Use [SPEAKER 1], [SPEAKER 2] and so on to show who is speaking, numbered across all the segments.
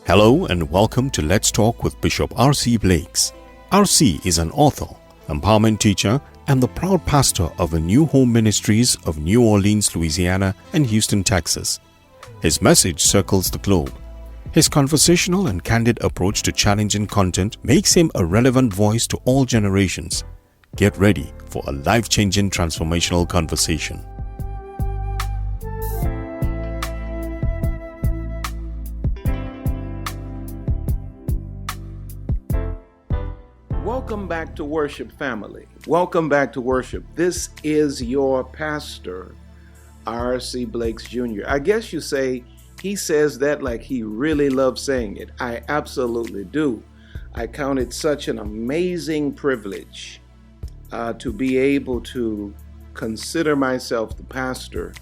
[SPEAKER 1] Hello and welcome to Let's Talk with Bishop R.C. Blakes. R.C. is an author, empowerment teacher, and the proud pastor of the New Home Ministries of New Orleans, Louisiana and Houston, Texas. His message circles the globe. His conversational and candid approach to challenging content makes him a relevant voice to all generations. Get ready for a life-changing transformational conversation.
[SPEAKER 2] Welcome back to worship, family. Welcome back to worship. This is your pastor, R.C. BlakesJr. I guess you say he says that like he really loves saying it. I absolutely do. I count it such an amazing privilege to be able to consider myself the pastor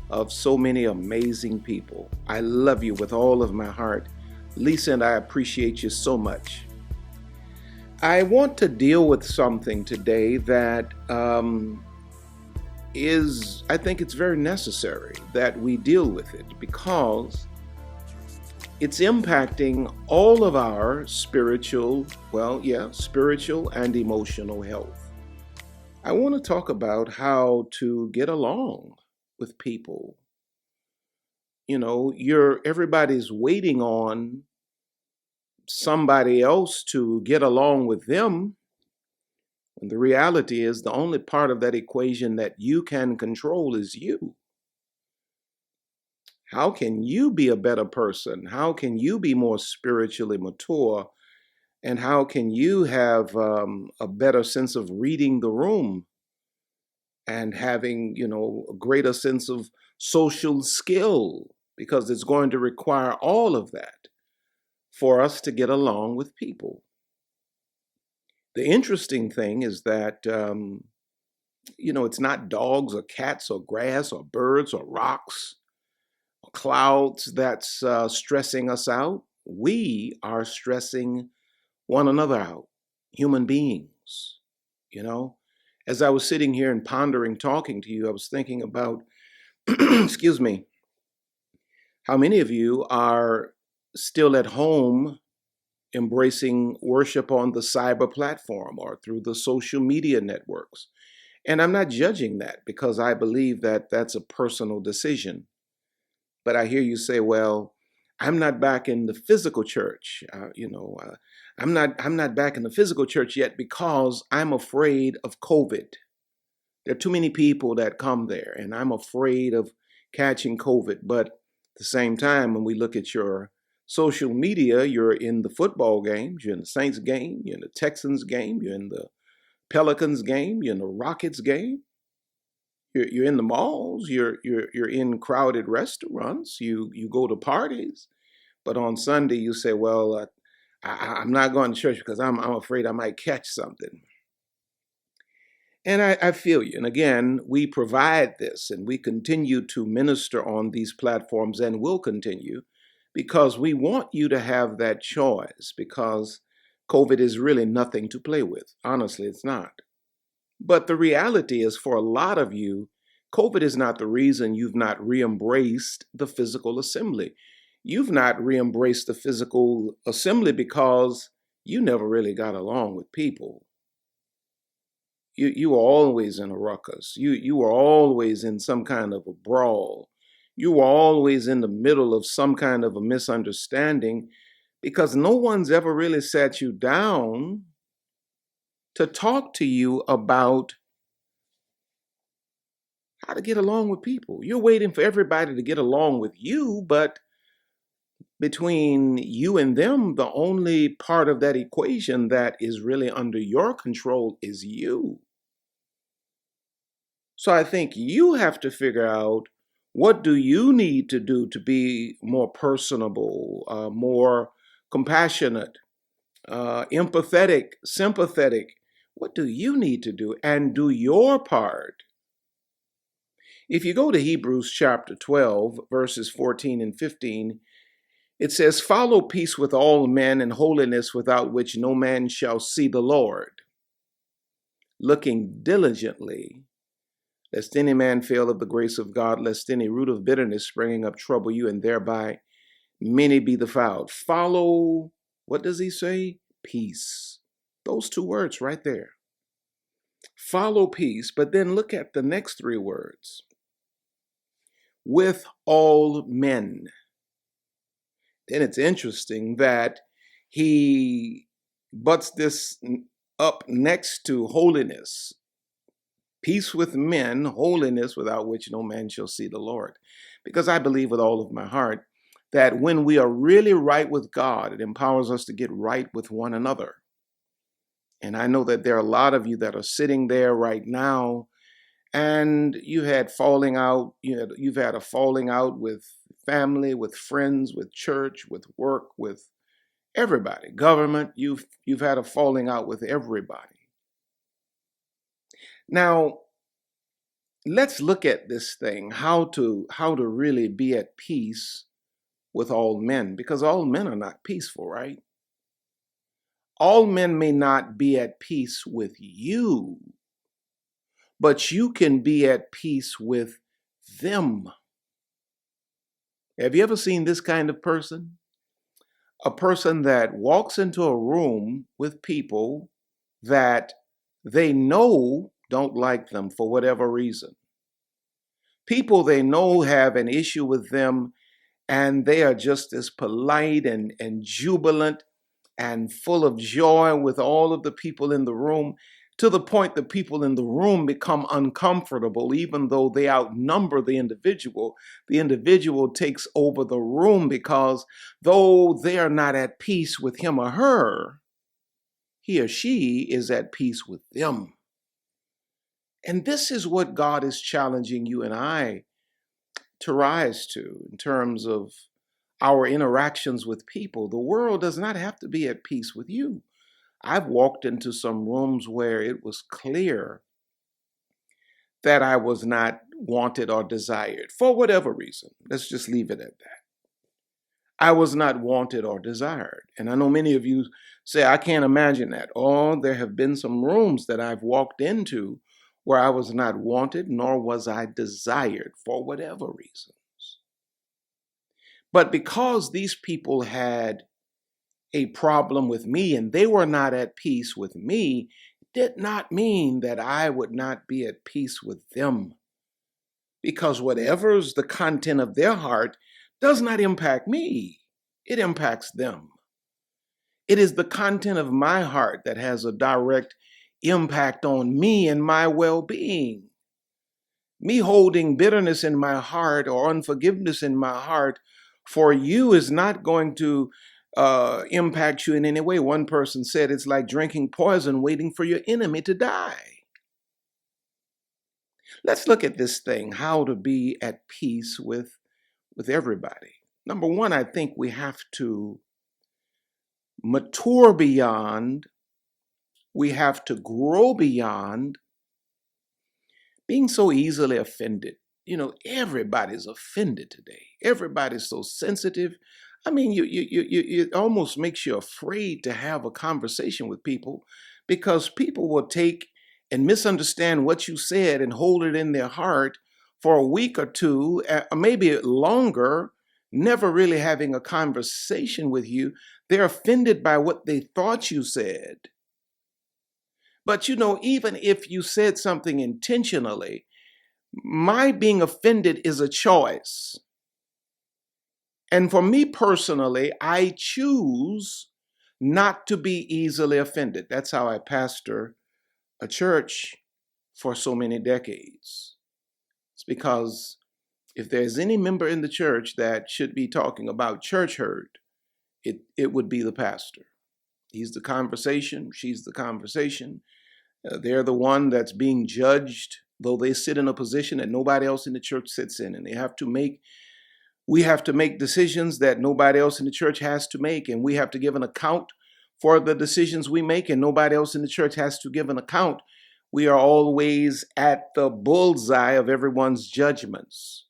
[SPEAKER 2] of so many amazing people. I love you with all of my heart. Lisa and I appreciate you so much. I want to deal with something today that I think it's very necessary that we deal with it because it's impacting all of our spiritual and emotional health. I want to talk about how to get along with people. You know, everybody's waiting on somebody else to get along with them. And the reality is the only part of that equation that you can control is you. How can you be a better person? How can you be more spiritually mature? And how can you have a better sense of reading the room and having, a greater sense of social skill? Because it's going to require all of that for us to get along with people. The interesting thing is that, it's not dogs or cats or grass or birds or rocks or clouds that's stressing us out. We are stressing one another out, human beings. As I was sitting here and pondering, talking to you, I was thinking about, excuse me, how many of you are still at home embracing worship on the cyber platform or through the social media networks. And I'm not judging that because I believe that that's a personal decision. But I hear you say, well, I'm not back in the physical church. I'm not back in the physical church yet because I'm afraid of COVID. There are too many people that come there and I'm afraid of catching COVID. But at the same time, when we look at your social media, you're in the football games, you're in the Saints game, you're in the Texans game, you're in the Pelicans game, you're in the Rockets game, you're in the malls, you're in crowded restaurants, you go to parties, but on Sunday you say, well, I'm not going to church because I'm afraid I might catch something. And I feel you. And again, we provide this and we continue to minister on these platforms and will continue because we want you to have that choice because COVID is really nothing to play with. Honestly, it's not. But the reality is for a lot of you, COVID is not the reason you've not re-embraced the physical assembly. You've not re-embraced the physical assembly because you never really got along with people. You were always in a ruckus. You were always in some kind of a brawl. You were always in the middle of some kind of a misunderstanding because no one's ever really sat you down to talk to you about how to get along with people. You're waiting for everybody to get along with you, but between you and them, the only part of that equation that is really under your control is you. So I think you have to figure out what do you need to do to be more personable, more compassionate, empathetic, sympathetic? What do you need to do? And do your part. If you go to Hebrews chapter 12, verses 14 and 15, it says, follow peace with all men and holiness without which no man shall see the Lord, looking diligently, lest any man fail of the grace of God, lest any root of bitterness springing up trouble you, and thereby many be defiled. Follow, what does he say? Peace. Those two words right there. Follow peace, but then look at the next three words. With all men. Then it's interesting that he butts this up next to holiness. Peace with men, holiness without which no man shall see the Lord. Because I believe with all of my heart that when we are really right with God, it empowers us to get right with one another. And I know that there are a lot of you that are sitting there right now and you had falling out, you've had a falling out with family, with friends, with church, with work, with everybody, government. You've had a falling out with everybody. Now, let's look at this thing, how to really be at peace with all men, because all men are not peaceful, right? All men may not be at peace with you, but you can be at peace with them. Have you ever seen this kind of person? A person that walks into a room with people that they know don't like them for whatever reason. People they know have an issue with them, and they are just as polite and jubilant and full of joy with all of the people in the room, to the point that people in the room become uncomfortable. Even though they outnumber the individual takes over the room, because though they are not at peace with him or her, he or she is at peace with them. And this is what God is challenging you and I to rise to in terms of our interactions with people. The world does not have to be at peace with you. I've walked into some rooms where it was clear that I was not wanted or desired for whatever reason. Let's just leave it at that. I was not wanted or desired. And I know many of you say, I can't imagine that. Oh, there have been some rooms that I've walked into where I was not wanted, nor was I desired for whatever reasons. But because these people had a problem with me and they were not at peace with me, did not mean that I would not be at peace with them. Because whatever's the content of their heart does not impact me. It impacts them. It is the content of my heart that has a direct impact on me and my well-being. Me holding bitterness in my heart or unforgiveness in my heart for you is not going to impact you in any way. One person said it's like drinking poison waiting for your enemy to die. Let's look at this thing, how to be at peace with everybody. Number one, I think we have to mature beyond, we have to grow beyond being so easily offended. Everybody's offended today. Everybody's so sensitive. I mean, it almost makes you afraid to have a conversation with people, because people will take and misunderstand what you said and hold it in their heart for a week or two, or maybe longer, never really having a conversation with you. They're offended by what they thought you said. But even if you said something intentionally, my being offended is a choice. And for me personally, I choose not to be easily offended. That's how I pastor a church for so many decades. It's because if there's any member in the church that should be talking about church hurt, it would be the pastor. He's the conversation. She's the conversation. They're the one that's being judged, though they sit in a position that nobody else in the church sits in, and we have to make decisions that nobody else in the church has to make, and we have to give an account for the decisions we make, and nobody else in the church has to give an account. We are always at the bullseye of everyone's judgments.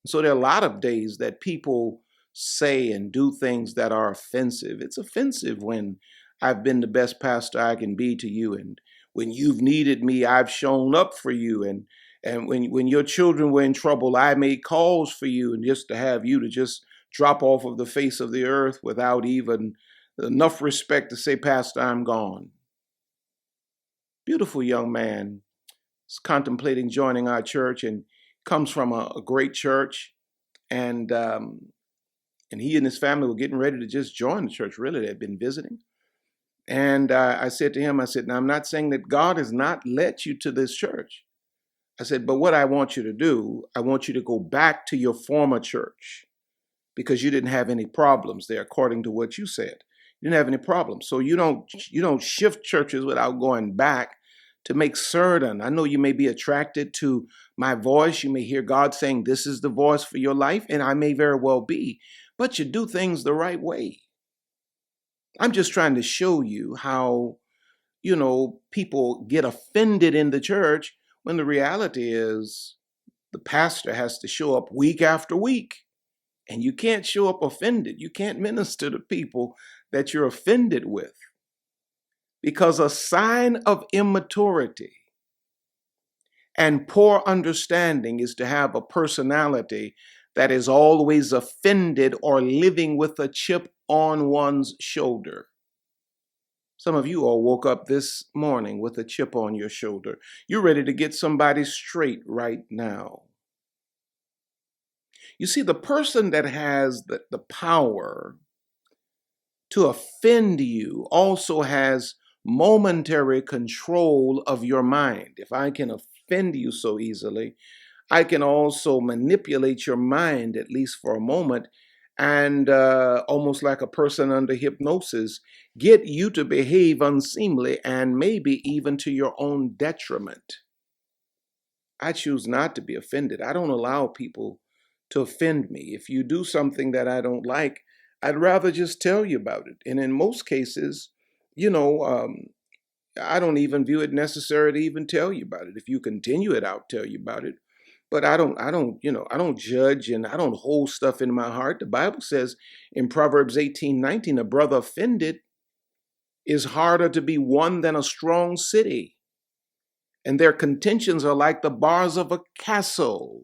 [SPEAKER 2] So there are a lot of days that people say and do things that are offensive. It's offensive when I've been the best pastor I can be to you, and when you've needed me, I've shown up for you, and when your children were in trouble, I made calls for you, and just to have you to just drop off of the face of the earth without even enough respect to say, Pastor, I'm gone. Beautiful young man is contemplating joining our church and comes from a great church. And he and his family were getting ready to just join the church. Really, they'd been visiting. And I said to him, I said, now, I'm not saying that God has not led you to this church. I said, but what I want you to do, I want you to go back to your former church because you didn't have any problems there, according to what you said. You didn't have any problems. So you don't shift churches without going back to make certain. I know you may be attracted to my voice. You may hear God saying, this is the voice for your life, and I may very well be, but you do things the right way. I'm just trying to show you how, people get offended in the church when the reality is the pastor has to show up week after week. And you can't show up offended. You can't minister to people that you're offended with. Because a sign of immaturity and poor understanding is to have a personality that is always offended or living with a chip on one's shoulder. Some of you all woke up this morning with a chip on your shoulder. You're ready to get somebody straight right now. You see, the person that has the power to offend you also has momentary control of your mind. If I can offend you so easily, I can also manipulate your mind, at least for a moment, and almost like a person under hypnosis, get you to behave unseemly and maybe even to your own detriment. I choose not to be offended. I don't allow people to offend me. If you do something that I don't like, I'd rather just tell you about it. And in most cases, I don't even view it necessary to even tell you about it. If you continue it, I'll tell you about it. But I don't judge and I don't hold stuff in my heart. The Bible says in Proverbs 18:19, a brother offended is harder to be won than a strong city. And their contentions are like the bars of a castle.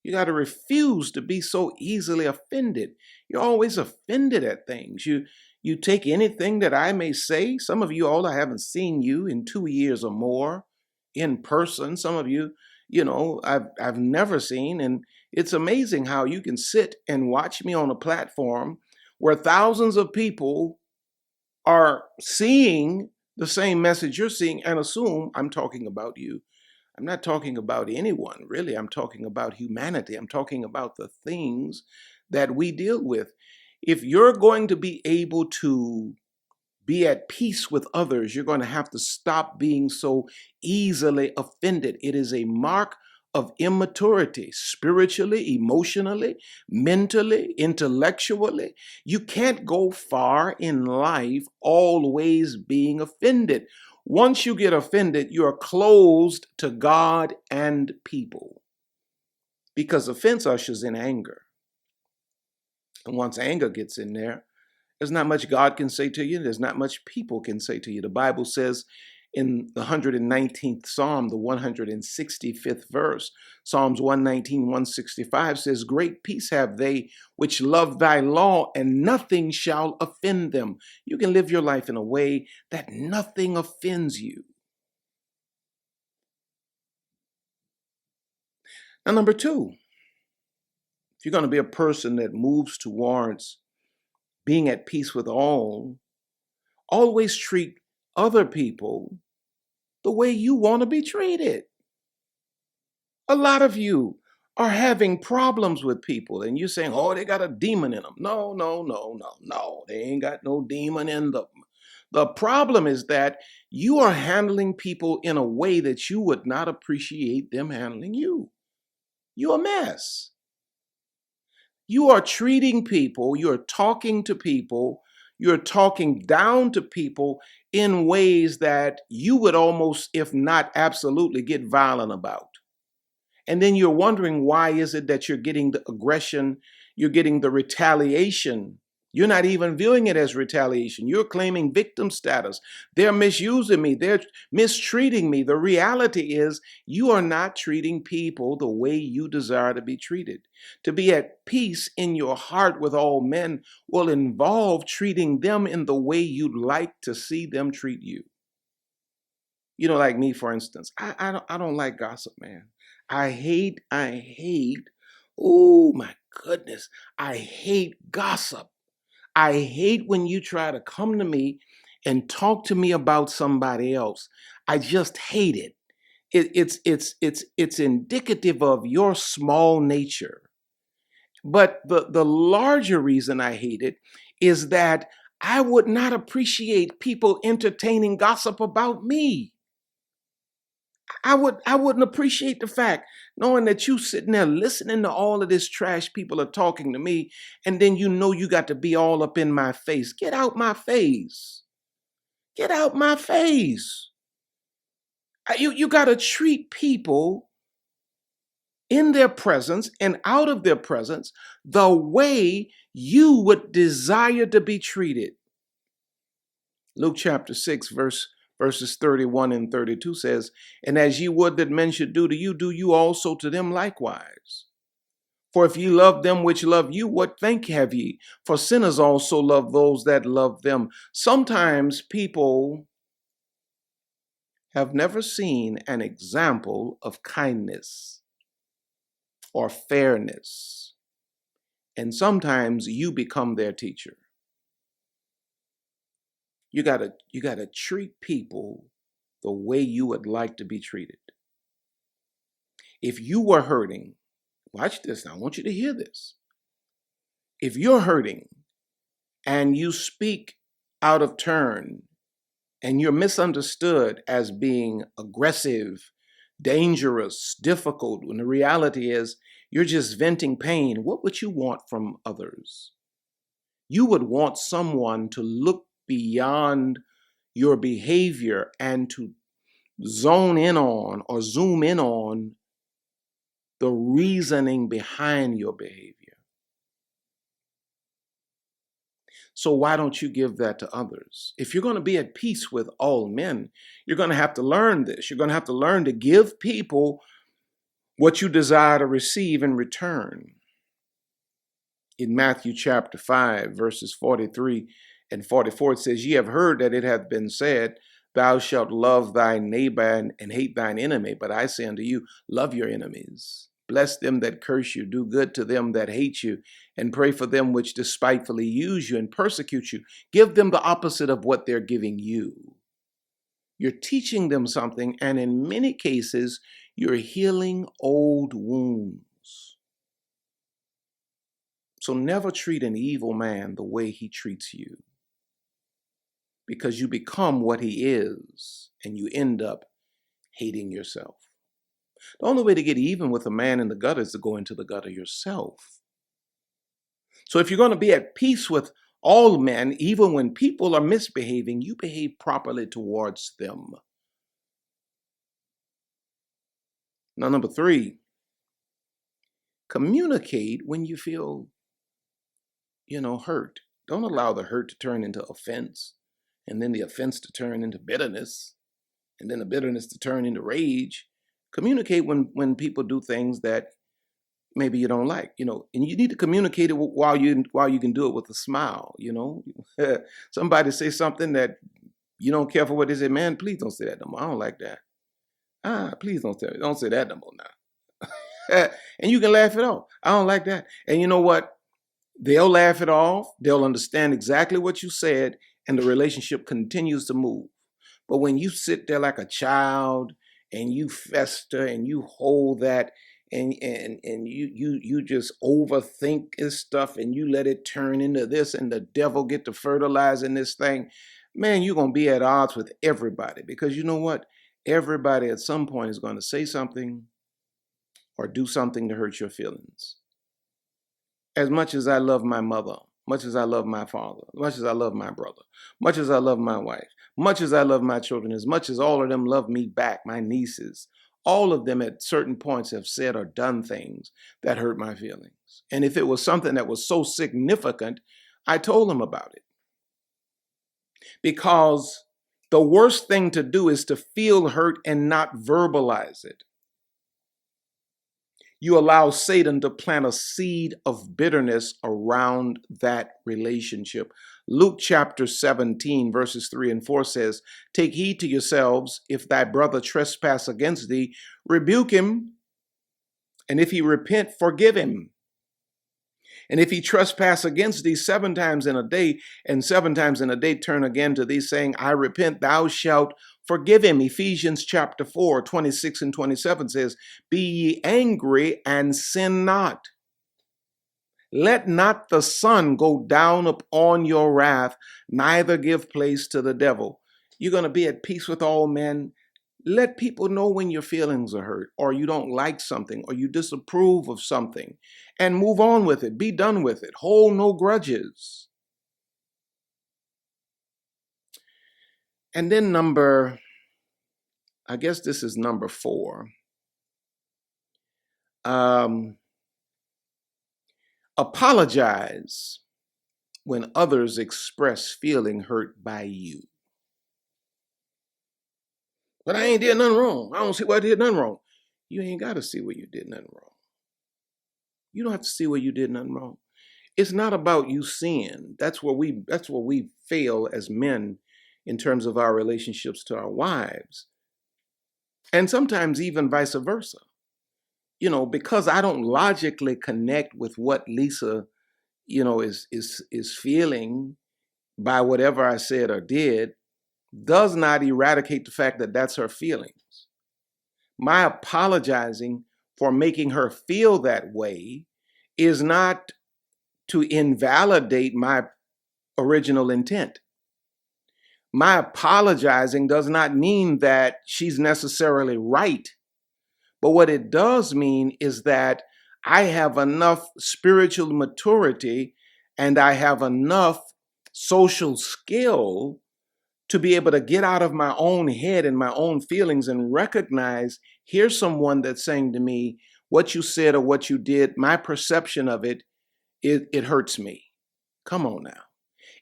[SPEAKER 2] You got to refuse to be so easily offended. You're always offended at things. You take anything that I may say. Some of you all, I haven't seen you in 2 years or more in person. Some of you, I've never seen. And it's amazing how you can sit and watch me on a platform where thousands of people are seeing the same message you're seeing and assume I'm talking about you. I'm not talking about anyone, really. I'm talking about humanity. I'm talking about the things that we deal with. If you're going to be able to be at peace with others, you're going to have to stop being so easily offended. It is a mark of immaturity, spiritually, emotionally, mentally, intellectually. You can't go far in life always being offended. Once you get offended, you are closed to God and people because offense ushers in anger. And once anger gets in there's not much God can say to you. There's not much people can say to you. The Bible says in the 119th Psalm, the 165th verse, Psalms 119, 165 says, great peace have they which love thy law, and nothing shall offend them. You can live your life in a way that nothing offends you. Now, number two, if you're going to be a person that moves towards being at peace with all, always treat other people the way you want to be treated. A lot of you are having problems with people and you're saying, oh, they got a demon in them. No. They ain't got no demon in them. The problem is that you are handling people in a way that you would not appreciate them handling you. You're a mess. You are treating people, you're talking to people, you're talking down to people in ways that you would almost, if not absolutely, get violent about. And then you're wondering, why is it that you're getting the aggression, you're getting the retaliation, You're not even viewing it as retaliation. You're claiming victim status. They're misusing me. They're mistreating me. The reality is you are not treating people the way you desire to be treated. To be at peace in your heart with all men will involve treating them in the way you'd like to see them treat you. You know, like me, for instance, I don't like gossip, man. I hate, oh my goodness, I hate gossip. I hate when you try to come to me and talk to me about somebody else. I just hate it. It's indicative of your small nature. But the larger reason I hate it is that I would not appreciate people entertaining gossip about me. I wouldn't appreciate the fact knowing that you sitting there listening to all of this trash people are talking to me, and then you know you got to be all up in my face. Get out my face. Get out my face. You got to treat people in their presence and out of their presence the way you would desire to be treated. Luke chapter 6, verses 31 and 32 says, "And as ye would that men should do to you, do you also to them likewise. For if ye love them which love you, what thank have ye? For sinners also love those that love them." Sometimes people have never seen an example of kindness or fairness, and sometimes you become their teacher. You gotta treat people the way you would like to be treated. If you were hurting, watch this now, I want you to hear this. If you're hurting and you speak out of turn and you're misunderstood as being aggressive, dangerous, difficult, when the reality is you're just venting pain, what would you want from others? You would want someone to look beyond your behavior and to zone in on or zoom in on the reasoning behind your behavior. So why don't you give that to others? If you're going to be at peace with all men, you're going to have to learn this. You're going to have to learn to give people what you desire to receive in return. In Matthew chapter 5, verses 43 and 44, it says, "Ye have heard that it hath been said, Thou shalt love thy neighbor and hate thine enemy. But I say unto you, love your enemies. Bless them that curse you. Do good to them that hate you. And pray for them which despitefully use you and persecute you. Give them the opposite of what they're giving you." You're teaching them something, and in many cases, you're healing old wounds. So never treat an evil man the way he treats you, because you become what he is, and you end up hating yourself. The only way to get even with a man in the gutter is to go into the gutter yourself. So if you're going to be at peace with all men, even when people are misbehaving, you behave properly towards them. Now, number 3, communicate when you feel, hurt. Don't allow the hurt to turn into offense, and then the offense to turn into bitterness, and then the bitterness to turn into rage. Communicate when people do things that maybe you don't like, and you need to communicate it while you can do it with a smile, Somebody say something that you don't care for what they say, man, please don't say that no more. I don't like that. Please don't say that no more now. And you can laugh it off. I don't like that. And you know what? They'll laugh it off. They'll understand exactly what you said, and the relationship continues to move. But when you sit there like a child and you fester and you hold that and you just overthink this stuff and you let it turn into this and the devil get to fertilizing this thing, man, you're going to be at odds with everybody, because you know what? Everybody at some point is going to say something or do something to hurt your feelings. As much as I love my mother, much as I love my father, much as I love my brother, much as I love my wife, much as I love my children, as much as all of them love me back, my nieces, all of them at certain points have said or done things that hurt my feelings. And if it was something that was so significant, I told him about it. Because the worst thing to do is to feel hurt and not verbalize it. You allow Satan to plant a seed of bitterness around that relationship. Luke chapter 17, verses 3 and 4 says, "Take heed to yourselves, if thy brother trespass against thee, rebuke him, and if he repent, forgive him. And if he trespass against thee 7 times in a day, and 7 times in a day turn again to thee, saying, I repent, thou shalt forgive him." Ephesians chapter 4, 26 and 27 says, "Be ye angry and sin not. Let not the sun go down upon your wrath, neither give place to the devil." You're going to be at peace with all men. Let people know when your feelings are hurt, or you don't like something, or you disapprove of something, and move on with it. Be done with it. Hold no grudges. And then I guess this is number 4. Apologize when others express feeling hurt by you. But I ain't did nothing wrong. I don't see why I did nothing wrong. You ain't got to see where you did nothing wrong. You don't have to see where you did nothing wrong. It's not about you sin. That's where we fail as men in terms of our relationships to our wives. And sometimes even vice versa. Because I don't logically connect with what Lisa, is feeling by whatever I said or did, does not eradicate the fact that that's her feelings. My apologizing for making her feel that way is not to invalidate my original intent. My apologizing does not mean that she's necessarily right. But what it does mean is that I have enough spiritual maturity and I have enough social skill to be able to get out of my own head and my own feelings and recognize, here's someone that's saying to me, what you said or what you did, my perception of it hurts me. Come on now.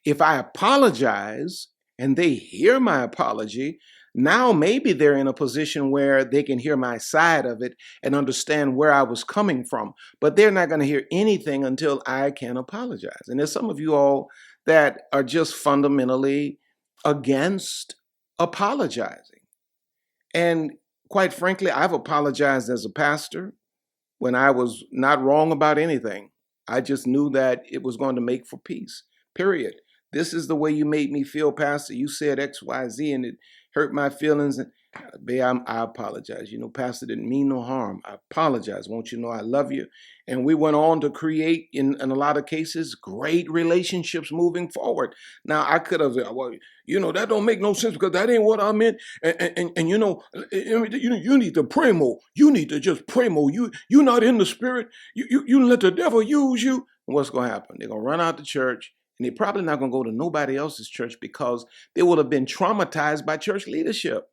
[SPEAKER 2] If I apologize and they hear my apology, now maybe they're in a position where they can hear my side of it and understand where I was coming from. But they're not going to hear anything until I can apologize. And there's some of you all that are just fundamentally against apologizing. And quite frankly, I've apologized as a pastor when I was not wrong about anything. I just knew that it was going to make for peace, period. This is the way you made me feel, Pastor. You said X, Y, Z, and it hurt my feelings. And I apologize. Pastor didn't mean no harm. I apologize. Won't you know I love you? And we went on to create, in a lot of cases, great relationships moving forward. Now, I could have, that don't make no sense because that ain't what I meant. And you need to pray more. You need to just pray more. You're not in the spirit. You let the devil use you. And what's going to happen? They're going to run out the church. And they're probably not going to go to nobody else's church because they would have been traumatized by church leadership.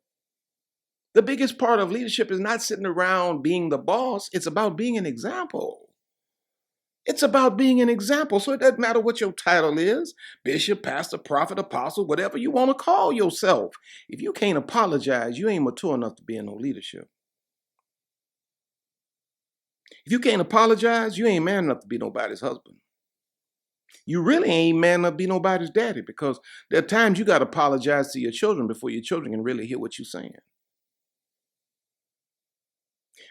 [SPEAKER 2] The biggest part of leadership is not sitting around being the boss. It's about being an example. It's about being an example. So it doesn't matter what your title is, bishop, pastor, prophet, apostle, whatever you want to call yourself. If you can't apologize, you ain't mature enough to be in no leadership. If you can't apologize, you ain't man enough to be nobody's husband. You really ain't man enough to be nobody's daddy because there are times you got to apologize to your children before your children can really hear what you're saying.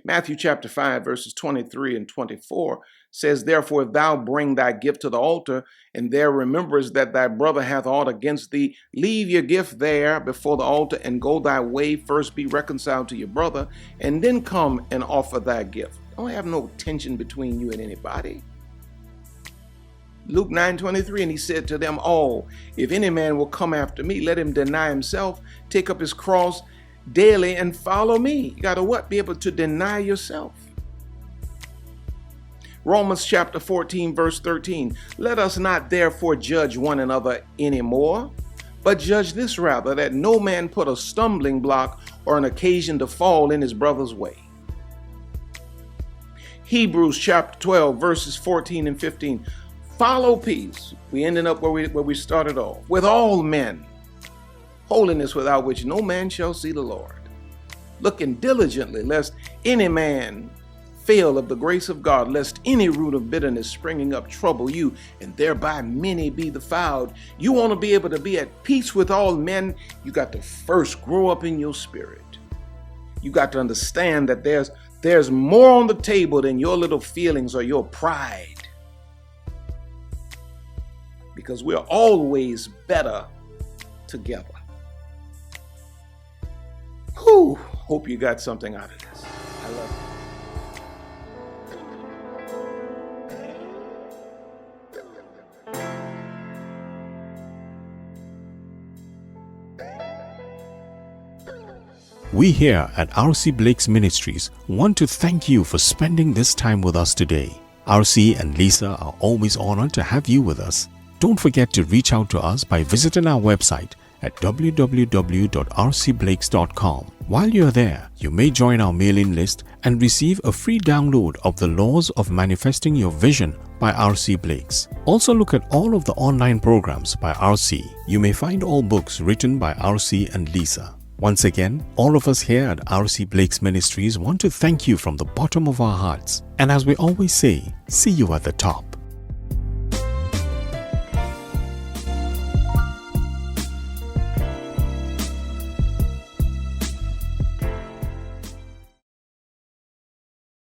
[SPEAKER 2] Matthew chapter 5, verses 23 and 24 says, "Therefore, if thou bring thy gift to the altar, and there rememberest that thy brother hath aught against thee, leave your gift there before the altar, and go thy way. First be reconciled to your brother, and then come and offer thy gift." Don't have no tension between you and anybody. Luke 9:23, "And he said to them all, if any man will come after me, let him deny himself, take up his cross daily and follow me." You got to what? Be able to deny yourself. Romans chapter 14, verse 13, "Let us not therefore judge one another anymore, but judge this rather, that no man put a stumbling block or an occasion to fall in his brother's way." Hebrews chapter 12, verses 14 and 15, Follow peace. We ended up where we started off. With all men. Holiness without which no man shall see the Lord. Looking diligently, lest any man fail of the grace of God, lest any root of bitterness springing up trouble you, and thereby many be defiled. You want to be able to be at peace with all men, you got to first grow up in your spirit. You got to understand that there's more on the table than your little feelings or your pride. Because we're always better together. Whew, hope you got something out of this. I love you.
[SPEAKER 1] We here at RC Blakes Ministries want to thank you for spending this time with us today. RC and Lisa are always honored to have you with us. Don't forget to reach out to us by visiting our website at www.rcblakes.com. While you're there, you may join our mailing list and receive a free download of The Laws of Manifesting Your Vision by RC Blakes. Also look at all of the online programs by RC. You may find all books written by RC and Lisa. Once again, all of us here at RC Blakes Ministries want to thank you from the bottom of our hearts. And as we always say, see you at the top.